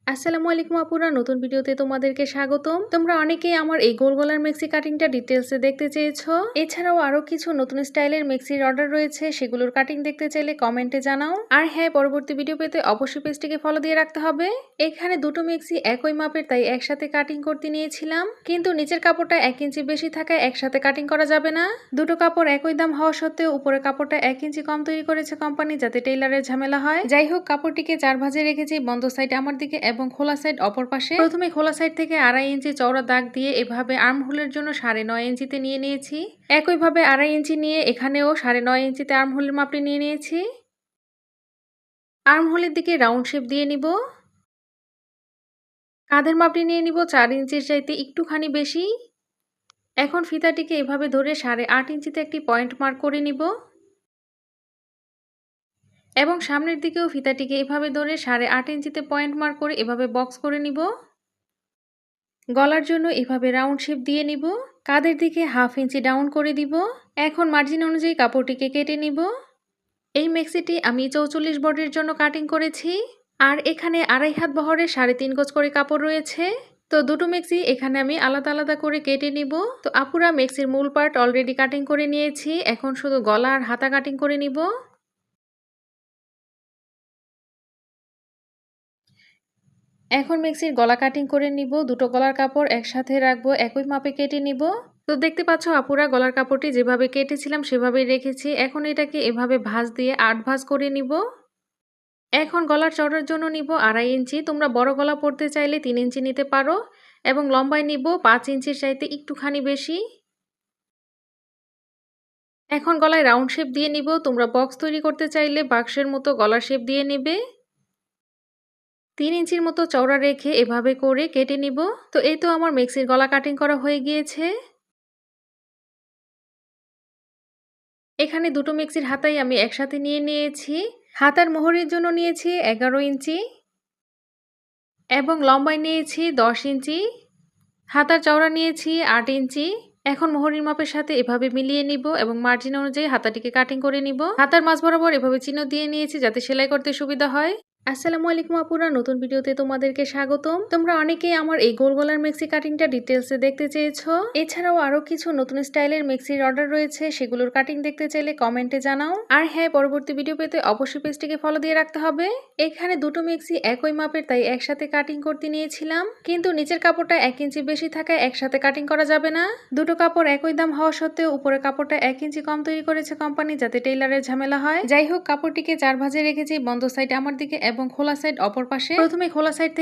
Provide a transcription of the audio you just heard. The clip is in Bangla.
আসসালামু আলাইকুম আপুরা, নতুন ভিডিওতে তোমাদেরকে স্বাগতম। তোমরা অনেকেই আমার এই গোল গলার মেক্সি কাটিংটা ডিটেলসে দেখতে চেয়েছো। এছাড়াও আরো কিছু নতুন স্টাইলের মেক্সির অর্ডার রয়েছে, সেগুলোর কাটিং দেখতে চাইলে কমেন্টে জানাও। আর হ্যাঁ, পরবর্তী ভিডিও পেতে অবশ্যই পেজটিকে ফলো দিয়ে রাখতে হবে। এখানে দুটো মেক্সি একই মাপের, তাই একসাথে কাটিং করতে নিয়েছিলাম, কিন্তু নিচের কাপড়টা 1 ইঞ্চি বেশি থাকায় একসাথে কাটিং করা যাবে না। দুটো কাপড় একই দাম হওয়া সত্ত্বেও উপরের কাপড়টা 1 ইঞ্চি কম তৈরি করেছে কোম্পানি, যাতে টেইলারের ঝামেলা হয়। যাই হোক, কাপড়টিকে 4 ভাঁজে রেখেছি, বন্ধ সাইড আমার দিকে এবং খোলা সাইড অপর পাশে। প্রথমে খোলা সাইড থেকে 2.5 ইঞ্চি চওড়া দাগ দিয়ে এভাবে আর্ম হোলের জন্য 9.5 ইঞ্চিতে নিয়ে নিয়েছি। একইভাবে 2.5 ইঞ্চি নিয়ে এখানেও 9.5 ইঞ্চিতে আর্ম হোলের মাপটি নিয়ে নিয়েছি। আর্ম হোলের দিকে রাউন্ড শেপ দিয়ে নিব। কাঁধের মাপটি নিয়ে নিব 4 ইঞ্চির চাইতে একটুখানি বেশি। এখন ফিতাটিকে এভাবে ধরে 8.5 ইঞ্চিতে একটি পয়েন্ট মার্ক করে নিব এবং সামনের দিকেও ফিতাটিকে এভাবে ধরে 8.5 ইঞ্চিতে পয়েন্ট মার্ক করে এভাবে বক্স করে নিব। গলার জন্য এভাবে রাউন্ড শেপ দিয়ে নিব। কাঁধের দিকে 1/2 ইঞ্চি ডাউন করে দিব। এখন মার্জিন অনুযায়ী কাপড়টিকে কেটে নিব। এই মেক্সিটি আমি 44 বডির জন্য কাটিং করেছি, আর এখানে 2.5 হাত বহরে 3.5 গজ করে কাপড় রয়েছে। তো দুটো মেক্সি এখানে আমি আলাদা আলাদা করে কেটে নিব। তো আপুরা, মেক্সির মূল পার্ট অলরেডি কাটিং করে নিয়েছি, এখন শুধু গলা আর হাতা কাটিং করে নিব। এখন মেক্সির গলা কাটিং করে নিব। দুটো গলার কাপড় একসাথে রাখবো, একই মাপে কেটে নিব। তো দেখতে পাচ্ছ আপুরা, গলার কাপড়টি যেভাবে কেটেছিলাম সেভাবেই রেখেছি। এখন এটাকে এভাবে ভাঁজ দিয়ে 8 ভাঁজ করে নিব। এখন গলার চওড়ার জন্য নিব 2.5 ইঞ্চি। তোমরা বড় গলা পরতে চাইলে 3 ইঞ্চি নিতে পারো, এবং লম্বায় নিব 5 ইঞ্চির চাইতে একটুখানি বেশি। এখন গলায় রাউন্ড শেপ দিয়ে নিব। তোমরা বক্স তৈরি করতে চাইলে বাক্সের মতো গলার শেপ দিয়ে নেবে। 3 ইঞ্চির মতো চওড়া রেখে এভাবে করে কেটে নিব। তো এই তো আমার মেক্সির গলা কাটিং করা হয়ে গিয়েছে। এখানে দুটো মেক্সির হাতাই আমি একসাথে নিয়ে নিয়েছি। হাতার মোহরের জন্য নিয়েছি 11 ইঞ্চি এবং লম্বায় নিয়েছি 10 ইঞ্চি। হাতার চওড়া নিয়েছি 8 ইঞ্চি। এখন মোহরির মাপের সাথে এভাবে মিলিয়ে নিব এবং মার্জিন অনুযায়ী হাতাটিকে কাটিং করে নিব। হাতার মাঝ বরাবর এভাবে চিহ্ন দিয়ে নিয়েছি, যাতে সেলাই করতে সুবিধা হয়। আসসালামু আলাইকুম আপুরা, নতুন ভিডিওতে তোমাদেরকে স্বাগতম। তোমরা অনেকেই আমার এই গোল গলার মেক্সি কাটিংটা ডিটেলসে দেখতে চেয়েছো। এছাড়াও আরো কিছু নতুন স্টাইলের মেক্সির অর্ডার রয়েছে, সেগুলোর কাটিং দেখতে চাইলে কমেন্টে জানাও। আর হ্যাঁ, পরবর্তী ভিডিও পেতে অবশ্যই পেজটিকে ফলো দিয়ে রাখতে হবে। এখানে দুটো মেক্সি একই মাপের, তাই একসাথে কাটিং করতে নিয়েছিলাম, কিন্তু নিচের কাপড়টা 1 ইঞ্চি বেশি থাকায় একসাথে কাটিং করা যাবে না। দুটো কাপড় একই দাম হওয়া সত্ত্বেও উপরের কাপড়টা 1 ইঞ্চি কম তৈরি করেছে কোম্পানি, যাতে টেইলারের ঝামেলা হয়। যাই হোক, কাপড়টিকে 4 ভাঁজে রেখেছি, বন্ধ সাইড আমার দিকে এবং খোলা সাইড অপর পাশে। প্রথমে খোলা সাইড থেকে